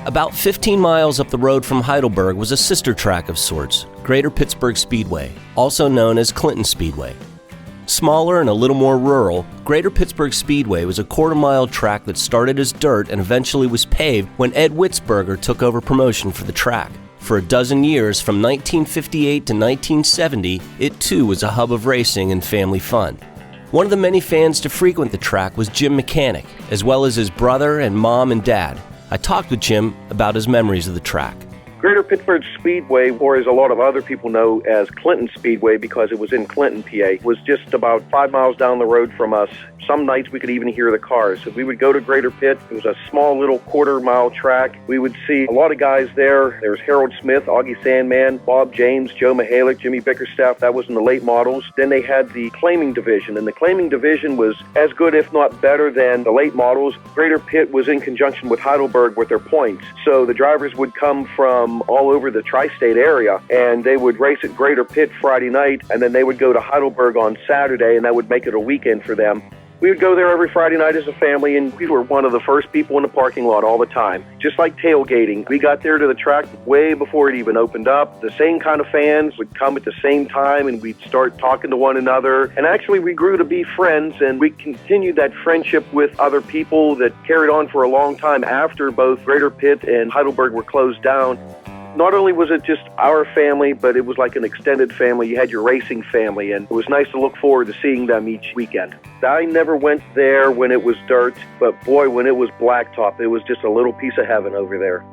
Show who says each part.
Speaker 1: About 15 miles up the road from Heidelberg was a sister track of sorts, Greater Pittsburgh Speedway, also known as Clinton Speedway. Smaller and a little more rural, Greater Pittsburgh Speedway was a quarter-mile track that started as dirt and eventually was paved when Ed Witzberger took over promotion for the track. For a dozen years, from 1958 to 1970, it too was a hub of racing and family fun. One of the many fans to frequent the track was Jim Mechanic, as well as his brother and mom and dad. I talked with Jim about his memories of the track.
Speaker 2: Greater Pittsburgh Speedway, or as a lot of other people know as Clinton Speedway because it was in Clinton, PA, was just about 5 miles down the road from us. Some nights we could even hear the cars. So we would go to Greater Pitt. It was a small little quarter-mile track. We would see a lot of guys there. There was Harold Smith, Augie Sandman, Bob James, Joe Mihalik, Jimmy Bickerstaff. That was in the late models. Then they had the claiming division, and the claiming division was as good, if not better, than the late models. Greater Pitt was in conjunction with Heidelberg with their points. So the drivers would come from all over the tri-state area, and they would race at Greater Pitt Friday night, and then they would go to Heidelberg on Saturday, and that would make it a weekend for them. We would go there every Friday night as a family, and we were one of the first people in the parking lot all the time. Just like tailgating. We got there to the track way before it even opened up. The same kind of fans would come at the same time, and we'd start talking to one another. And actually, we grew to be friends, and we continued that friendship with other people that carried on for a long time after both Greater Pitt and Heidelberg were closed down. Not only was it just our family, but it was like an extended family. You had your racing family, and it was nice to look forward to seeing them each weekend. I never went there when it was dirt, but boy, when it was blacktop, it was just a little piece of heaven over there.